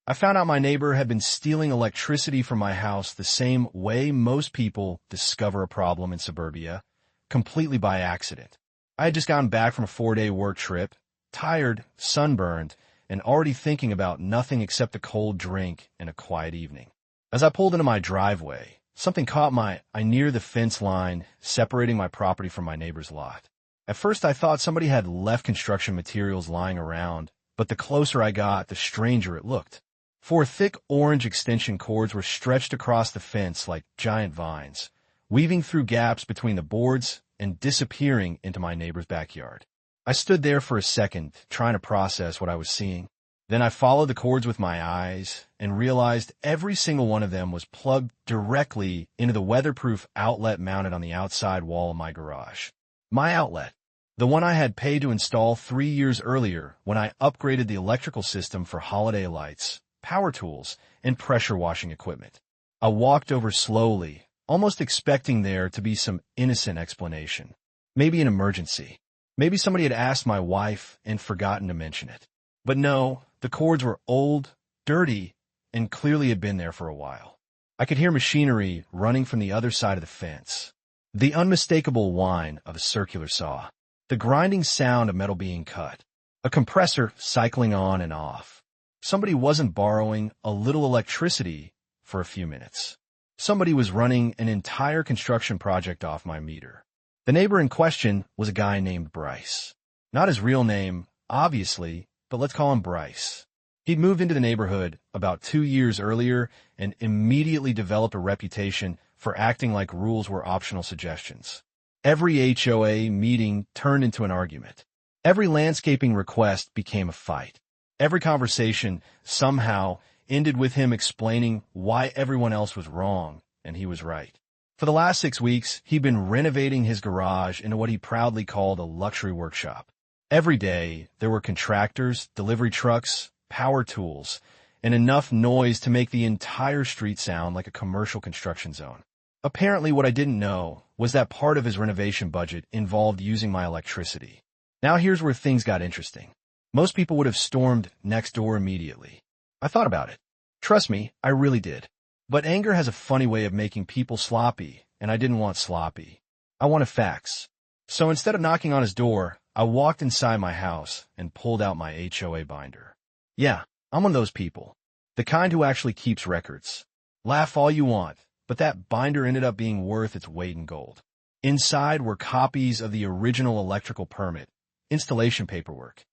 I found out my neighbor had been stealing electricity from my house the same way most people discover a problem in suburbia, completely by accident. I had just gotten back from a 4-day work trip, tired, sunburned, and already thinking about nothing except a cold drink and a quiet evening. As I pulled into my driveway, something caught my eye near the fence line separating my property from my neighbor's lot. At first I thought somebody had left construction materials lying around, but the closer I got, the stranger it looked. Four thick orange extension cords were stretched across the fence like giant vines, weaving through gaps between the boards and disappearing into my neighbor's backyard. I stood there for a second, trying to process what I was seeing. Then I followed the cords with my eyes and realized every single one of them was plugged directly into the weatherproof outlet mounted on the outside wall of my garage. My outlet, the one I had paid to install 3 years earlier when I upgraded the electrical system for holiday lights, power tools, and pressure washing equipment. I walked over slowly, almost expecting there to be some innocent explanation. Maybe an emergency. Maybe somebody had asked my wife and forgotten to mention it. But no, the cords were old, dirty, and clearly had been there for a while. I could hear machinery running from the other side of the fence. The unmistakable whine of a circular saw. The grinding sound of metal being cut. A compressor cycling on and off. Somebody wasn't borrowing a little electricity for a few minutes. Somebody was running an entire construction project off my meter. The neighbor in question was a guy named Bryce. Not his real name, obviously, but let's call him Bryce. He'd moved into the neighborhood about 2 years earlier and immediately developed a reputation for acting like rules were optional suggestions. Every HOA meeting turned into an argument. Every landscaping request became a fight. Every conversation somehow ended with him explaining why everyone else was wrong and he was right. For the last 6 weeks, he'd been renovating his garage into what he proudly called a luxury workshop. Every day, there were contractors, delivery trucks, power tools, and enough noise to make the entire street sound like a commercial construction zone. Apparently, what I didn't know was that part of his renovation budget involved using my electricity. Now here's where things got interesting. Most people would have stormed next door immediately. I thought about it. Trust me, I really did. But anger has a funny way of making people sloppy, and I didn't want sloppy. I wanted facts. So instead of knocking on his door, I walked inside my house and pulled out my HOA binder. Yeah, I'm one of those people. The kind who actually keeps records. Laugh all you want, but that binder ended up being worth its weight in gold. Inside were copies of the original electrical permit, installation paperwork,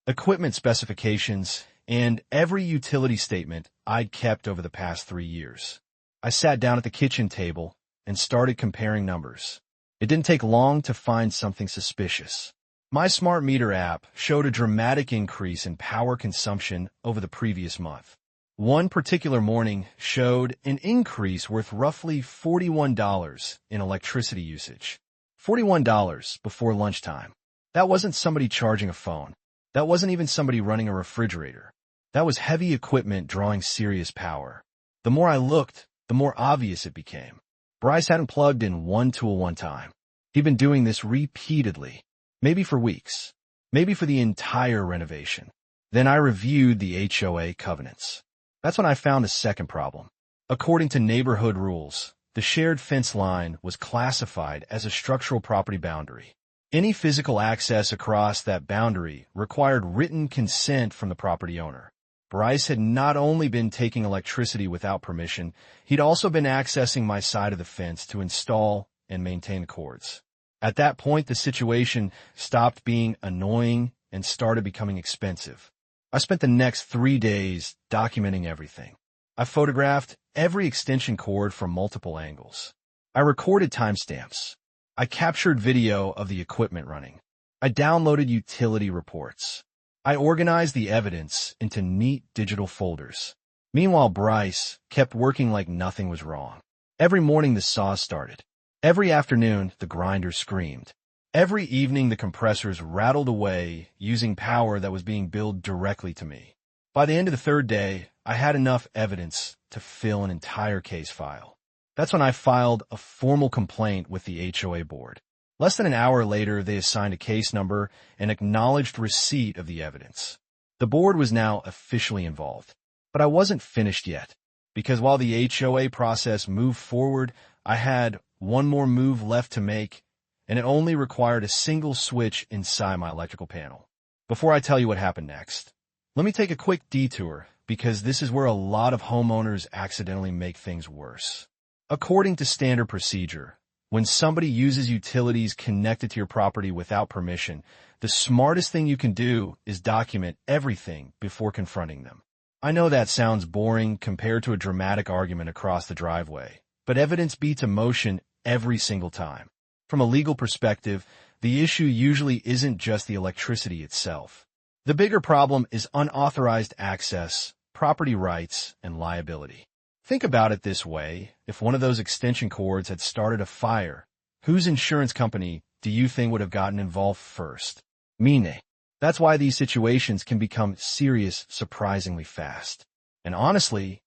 equipment specifications, and every utility statement I'd kept over the past 3 years. I sat down at the kitchen table and started comparing numbers. It didn't take long to find something suspicious. My smart meter app showed a dramatic increase in power consumption over the previous month. One particular morning showed an increase worth roughly $41 in electricity usage. $41 before lunchtime. That wasn't somebody charging a phone. That wasn't even somebody running a refrigerator. That was heavy equipment drawing serious power. The more I looked, the more obvious it became. Bryce hadn't plugged in one tool one time. He'd been doing this repeatedly, maybe for weeks, maybe for the entire renovation. Then I reviewed the HOA covenants. That's when I found a second problem. According to neighborhood rules, the shared fence line was classified as a structural property boundary. Any physical access across that boundary required written consent from the property owner. Bryce had not only been taking electricity without permission, he'd also been accessing my side of the fence to install and maintain the cords. At that point, the situation stopped being annoying and started becoming expensive. I spent the next 3 days documenting everything. I photographed every extension cord from multiple angles. I recorded timestamps. I captured video of the equipment running. I downloaded utility reports. I organized the evidence into neat digital folders. Meanwhile, Bryce kept working like nothing was wrong. Every morning the saws started. Every afternoon the grinder screamed. Every evening the compressors rattled away using power that was being billed directly to me. By the end of the 3rd day, I had enough evidence to fill an entire case file. That's when I filed a formal complaint with the HOA board. Less than an hour later, they assigned a case number and acknowledged receipt of the evidence. The board was now officially involved. But I wasn't finished yet, because while the HOA process moved forward, I had one more move left to make, and it only required a single switch inside my electrical panel. Before I tell you what happened next, let me take a quick detour, because this is where a lot of homeowners accidentally make things worse. According to standard procedure, when somebody uses utilities connected to your property without permission, the smartest thing you can do is document everything before confronting them. I know that sounds boring compared to a dramatic argument across the driveway, but evidence beats emotion every single time. From a legal perspective, the issue usually isn't just the electricity itself. The bigger problem is unauthorized access, property rights, and liability. Think about it this way: if one of those extension cords had started a fire, whose insurance company do you think would have gotten involved first? Mine. That's why these situations can become serious surprisingly fast. And honestly,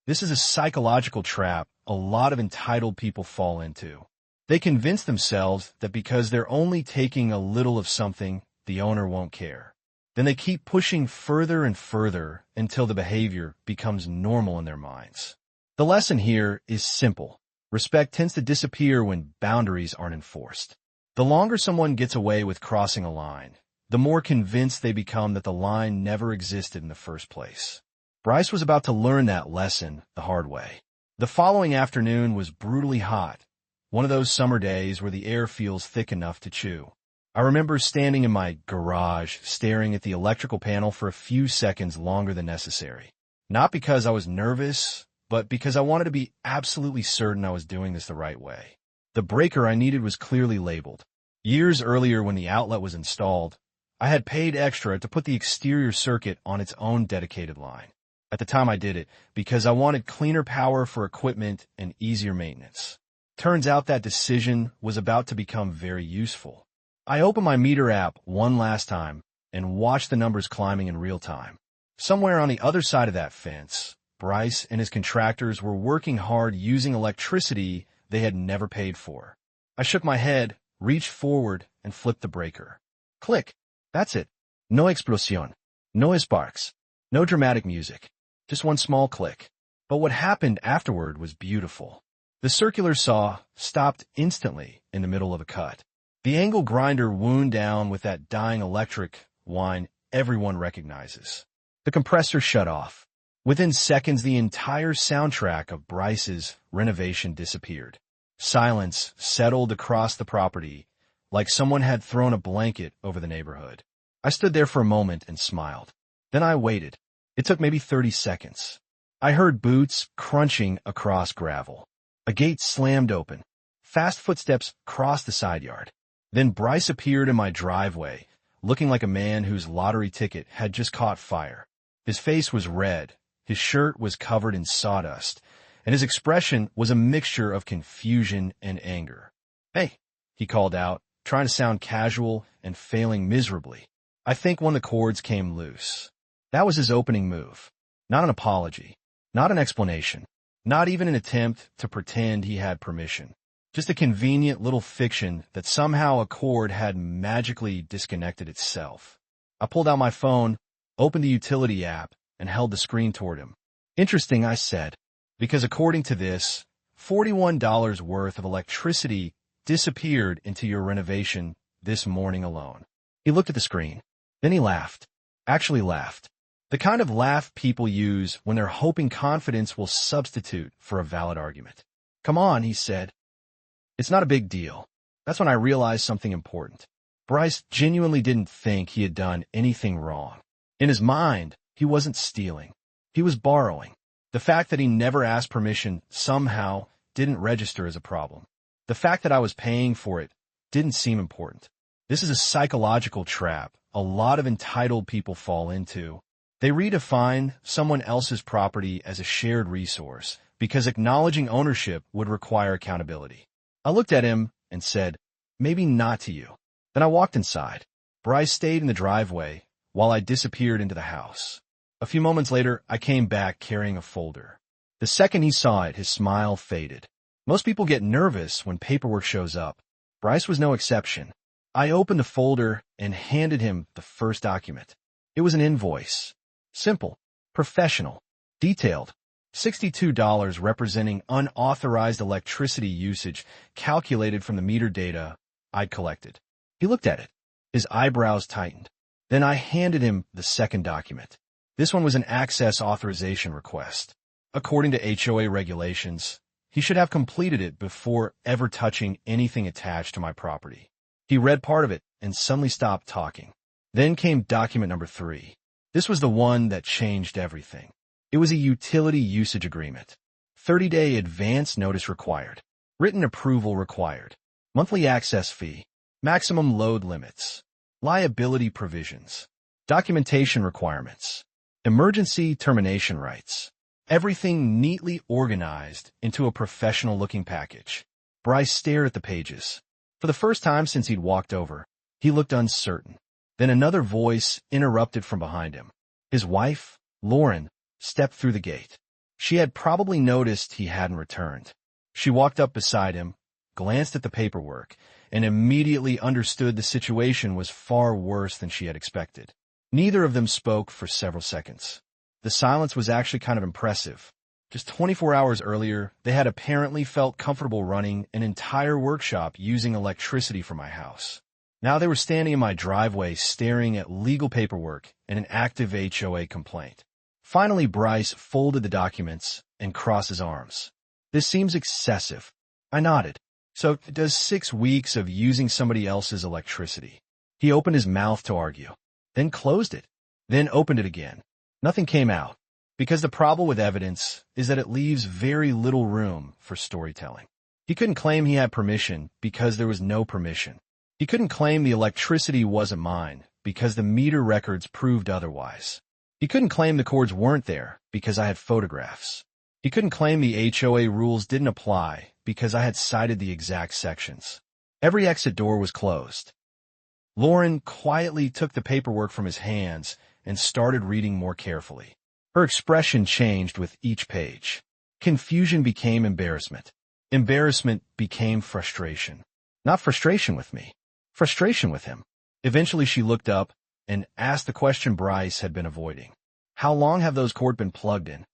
this is a psychological trap a lot of entitled people fall into. They convince themselves that because they're only taking a little of something, the owner won't care. Then they keep pushing further and further until the behavior becomes normal in their minds. The lesson here is simple. Respect tends to disappear when boundaries aren't enforced. The longer someone gets away with crossing a line, the more convinced they become that the line never existed in the first place. Bryce was about to learn that lesson the hard way. The following afternoon was brutally hot, one of those summer days where the air feels thick enough to chew. I remember standing in my garage, staring at the electrical panel for a few seconds longer than necessary. Not because I was nervous, but because I wanted to be absolutely certain I was doing this the right way. The breaker I needed was clearly labeled. Years earlier, when the outlet was installed, I had paid extra to put the exterior circuit on its own dedicated line. At the time I did it because I wanted cleaner power for equipment and easier maintenance. Turns out that decision was about to become very useful. I opened my meter app one last time and watched the numbers climbing in real time. Somewhere on the other side of that fence, Bryce and his contractors were working hard using electricity they had never paid for. I shook my head, reached forward, and flipped the breaker. Click. That's it. No explosión. No sparks. No dramatic music. Just one small click. But what happened afterward was beautiful. The circular saw stopped instantly in the middle of a cut. The angle grinder wound down with that dying electric whine everyone recognizes. The compressor shut off. Within seconds, the entire soundtrack of Bryce's renovation disappeared. Silence settled across the property, like someone had thrown a blanket over the neighborhood. I stood there for a moment and smiled. Then I waited. It took maybe 30 seconds. I heard boots crunching across gravel. A gate slammed open. Fast footsteps crossed the side yard. Then Bryce appeared in my driveway, looking like a man whose lottery ticket had just caught fire. His face was red, his shirt was covered in sawdust, and his expression was a mixture of confusion and anger. "Hey," he called out, trying to sound casual and failing miserably. I think one of the cords came loose. That was his opening move. Not an apology, not an explanation, not even an attempt to pretend he had permission. Just a convenient little fiction that somehow a cord had magically disconnected itself. I pulled out my phone, opened the utility app, and held the screen toward him. "Interesting," I said, "because according to this, $41 worth of electricity disappeared into your renovation this morning alone." He looked at the screen. Then he laughed. Actually laughed. The kind of laugh people use when they're hoping confidence will substitute for a valid argument. "Come on," he said. "It's not a big deal." That's when I realized something important. Bryce genuinely didn't think he had done anything wrong. In his mind, he wasn't stealing. He was borrowing. The fact that he never asked permission somehow didn't register as a problem. The fact that I was paying for it didn't seem important. This is a psychological trap a lot of entitled people fall into. They redefine someone else's property as a shared resource because acknowledging ownership would require accountability. I looked at him and said, "Maybe not to you." Then I walked inside. Bryce stayed in the driveway while I disappeared into the house. A few moments later, I came back carrying a folder. The second he saw it, his smile faded. Most people get nervous when paperwork shows up. Bryce was no exception. I opened the folder and handed him the first document. It was an invoice. Simple. Professional. Detailed. $62 representing unauthorized electricity usage calculated from the meter data I'd collected. He looked at it. His eyebrows tightened. Then I handed him the second document. This one was an access authorization request. According to HOA regulations, he should have completed it before ever touching anything attached to my property. He read part of it and suddenly stopped talking. Then came document number 3. This was the one that changed everything. It was a utility usage agreement. 30-day advance notice required. Written approval required. Monthly access fee. Maximum load limits. Liability provisions. Documentation requirements. Emergency termination rights. Everything neatly organized into a professional-looking package. Bryce stared at the pages. For the first time since he'd walked over, he looked uncertain. Then another voice interrupted from behind him. His wife, Lauren, stepped through the gate. She had probably noticed he hadn't returned. She walked up beside him, glanced at the paperwork, and immediately understood the situation was far worse than she had expected. Neither of them spoke for several seconds. The silence was actually kind of impressive. Just 24 hours earlier, they had apparently felt comfortable running an entire workshop using electricity from my house. Now they were standing in my driveway staring at legal paperwork and an active HOA complaint. Finally, Bryce folded the documents and crossed his arms. This seems excessive. I nodded. So does 6 weeks of using somebody else's electricity. He opened his mouth to argue, then closed it, then opened it again. Nothing came out, because the problem with evidence is that it leaves very little room for storytelling. He couldn't claim he had permission because there was no permission. He couldn't claim the electricity wasn't mine because the meter records proved otherwise. He couldn't claim the cords weren't there because I had photographs. He couldn't claim the HOA rules didn't apply because I had cited the exact sections. Every exit door was closed. Lauren quietly took the paperwork from his hands and started reading more carefully. Her expression changed with each page. Confusion became embarrassment. Embarrassment became frustration. Not frustration with me. Frustration with him. Eventually she looked up and asked the question Bryce had been avoiding. How long have those cords been plugged in?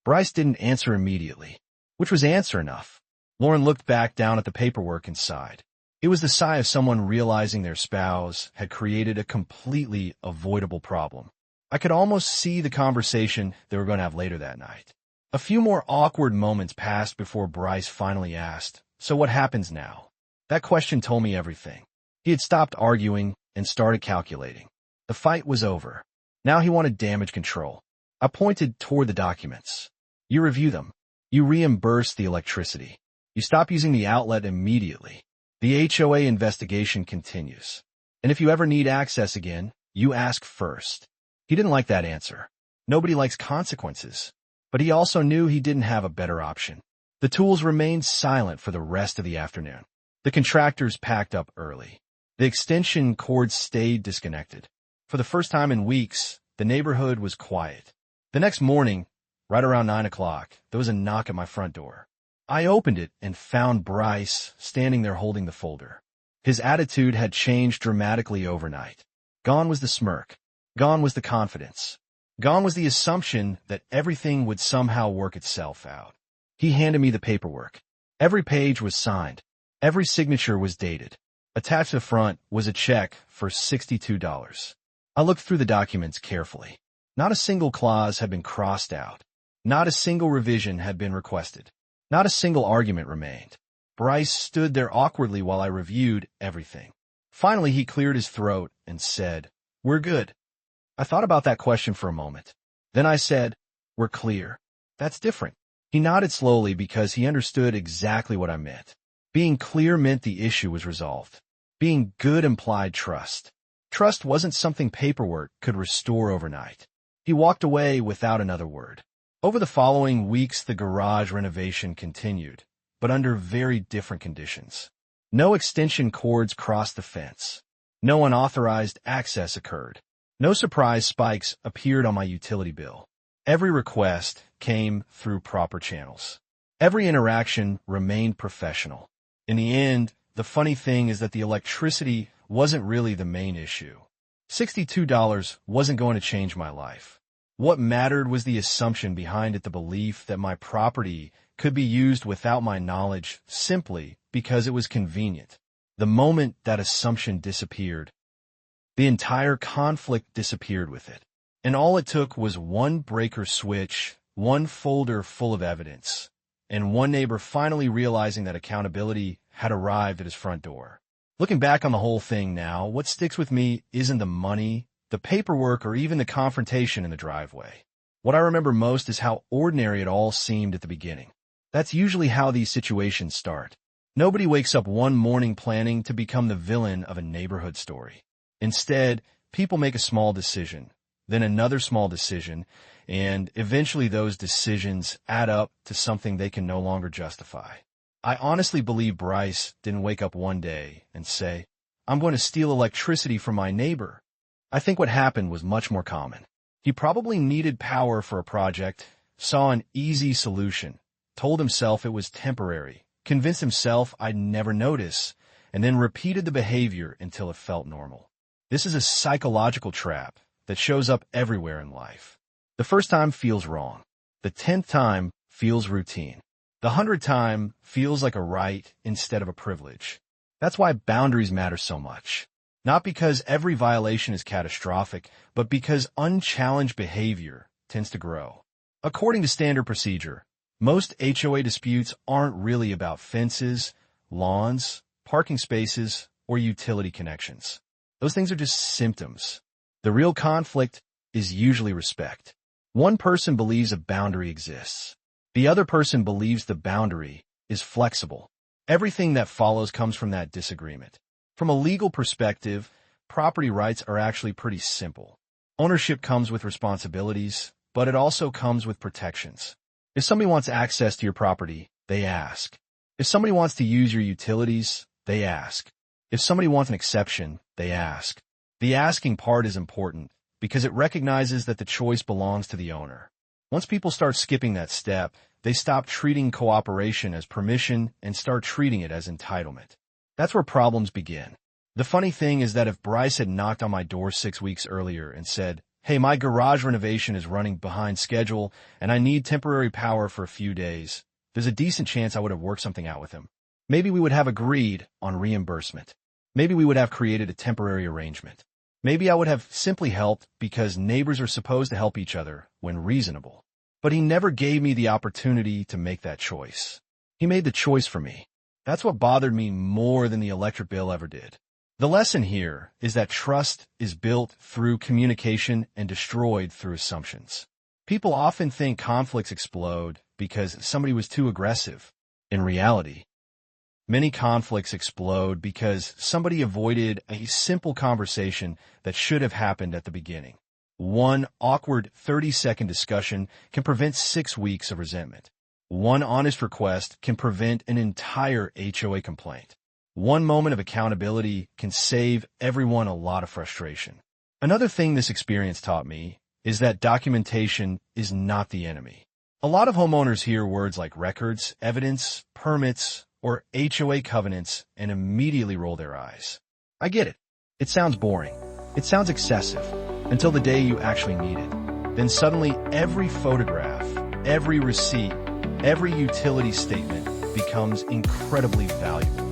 Bryce didn't answer immediately, which was answer enough. Lauren looked back down at the paperwork and sighed. It was the sigh of someone realizing their spouse had created a completely avoidable problem. I could almost see the conversation they were going to have later that night. A few more awkward moments passed before Bryce finally asked, "So what happens now?" That question told me everything. He had stopped arguing and started calculating. The fight was over. Now he wanted damage control. I pointed toward the documents. You review them. You reimburse the electricity. You stop using the outlet immediately. The HOA investigation continues. And if you ever need access again, you ask first. He didn't like that answer. Nobody likes consequences. But he also knew he didn't have a better option. The tools remained silent for the rest of the afternoon. The contractors packed up early. The extension cords stayed disconnected. For the first time in weeks, the neighborhood was quiet. The next morning, right around 9 o'clock, there was a knock at my front door. I opened it and found Bryce standing there holding the folder. His attitude had changed dramatically overnight. Gone was the smirk. Gone was the confidence. Gone was the assumption that everything would somehow work itself out. He handed me the paperwork. Every page was signed. Every signature was dated. Attached to the front was a check for $62. I looked through the documents carefully. Not a single clause had been crossed out. Not a single revision had been requested. Not a single argument remained. Bryce stood there awkwardly while I reviewed everything. Finally, he cleared his throat and said, "We're good." I thought about that question for a moment. Then I said, "We're clear." That's different. He nodded slowly because he understood exactly what I meant. Being clear meant the issue was resolved. Being good implied trust. Trust wasn't something paperwork could restore overnight. He walked away without another word. Over the following weeks, the garage renovation continued, but under very different conditions. No extension cords crossed the fence. No unauthorized access occurred. No surprise spikes appeared on my utility bill. Every request came through proper channels. Every interaction remained professional. In the end, the funny thing is that the electricity wasn't really the main issue. $62 wasn't going to change my life. What mattered was the assumption behind it, the belief that my property could be used without my knowledge simply because it was convenient. The moment that assumption disappeared, the entire conflict disappeared with it. And all it took was one breaker switch, one folder full of evidence, and one neighbor finally realizing that accountability had arrived at his front door. Looking back on the whole thing now, what sticks with me isn't the money, the paperwork, or even the confrontation in the driveway. What I remember most is how ordinary it all seemed at the beginning. That's usually how these situations start. Nobody wakes up one morning planning to become the villain of a neighborhood story. Instead, people make a small decision, then another small decision, and eventually those decisions add up to something they can no longer justify. I honestly believe Bryce didn't wake up one day and say, "I'm going to steal electricity from my neighbor." I think what happened was much more common. He probably needed power for a project, saw an easy solution, told himself it was temporary, convinced himself I'd never notice, and then repeated the behavior until it felt normal. This is a psychological trap that shows up everywhere in life. The first time feels wrong. The 10th time feels routine. The 100th time feels like a right instead of a privilege. That's why boundaries matter so much. Not because every violation is catastrophic, but because unchallenged behavior tends to grow. According to standard procedure, most HOA disputes aren't really about fences, lawns, parking spaces, or utility connections. Those things are just symptoms. The real conflict is usually respect. One person believes a boundary exists. The other person believes the boundary is flexible. Everything that follows comes from that disagreement. From a legal perspective, property rights are actually pretty simple. Ownership comes with responsibilities, but it also comes with protections. If somebody wants access to your property, they ask. If somebody wants to use your utilities, they ask. If somebody wants an exception, they ask. The asking part is important because it recognizes that the choice belongs to the owner. Once people start skipping that step, they stop treating cooperation as permission and start treating it as entitlement. That's where problems begin. The funny thing is that if Bryce had knocked on my door 6 weeks earlier and said, "Hey, my garage renovation is running behind schedule and I need temporary power for a few days," there's a decent chance I would have worked something out with him. Maybe we would have agreed on reimbursement. Maybe we would have created a temporary arrangement. Maybe I would have simply helped because neighbors are supposed to help each other when reasonable. But he never gave me the opportunity to make that choice. He made the choice for me. That's what bothered me more than the electric bill ever did. The lesson here is that trust is built through communication and destroyed through assumptions. People often think conflicts explode because somebody was too aggressive. In reality, many conflicts explode because somebody avoided a simple conversation that should have happened at the beginning. One awkward 30-second discussion can prevent 6 weeks of resentment. One honest request can prevent an entire HOA complaint. One moment of accountability can save everyone a lot of frustration. Another thing this experience taught me is that documentation is not the enemy. A lot of homeowners hear words like records, evidence, permits, or HOA covenants and immediately roll their eyes. I get it. It sounds boring. It sounds excessive until the day you actually need it. Then suddenly every photograph, every receipt, every utility statement becomes incredibly valuable.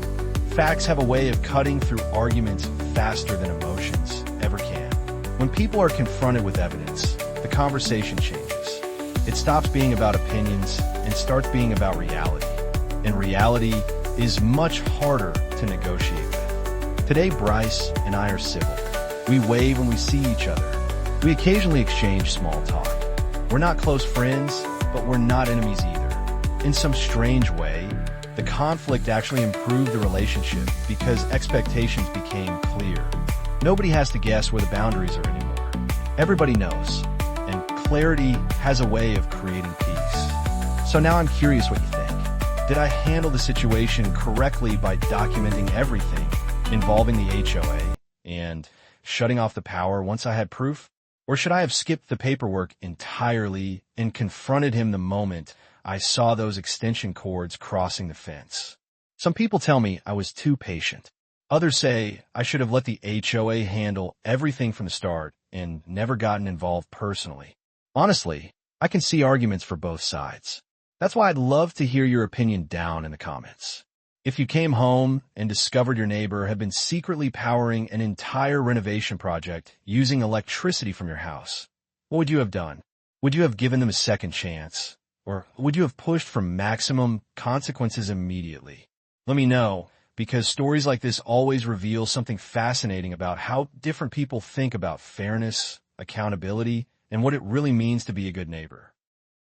Facts have a way of cutting through arguments faster than emotions ever can. When people are confronted with evidence, the conversation changes. It stops being about opinions and starts being about reality. And reality is much harder to negotiate with. Today, Bryce and I are civil. We wave when we see each other. We occasionally exchange small talk. We're not close friends, but we're not enemies either. In some strange way, the conflict actually improved the relationship because expectations became clear. Nobody has to guess where the boundaries are anymore. Everybody knows, and clarity has a way of creating peace. So now I'm curious what you think. Did I handle the situation correctly by documenting everything involving the HOA and shutting off the power once I had proof? Or should I have skipped the paperwork entirely and confronted him the moment I saw those extension cords crossing the fence? Some people tell me I was too patient. Others say I should have let the HOA handle everything from the start and never gotten involved personally. Honestly, I can see arguments for both sides. That's why I'd love to hear your opinion down in the comments. If you came home and discovered your neighbor had been secretly powering an entire renovation project using electricity from your house, what would you have done? Would you have given them a second chance? Or would you have pushed for maximum consequences immediately? Let me know, because stories like this always reveal something fascinating about how different people think about fairness, accountability, and what it really means to be a good neighbor.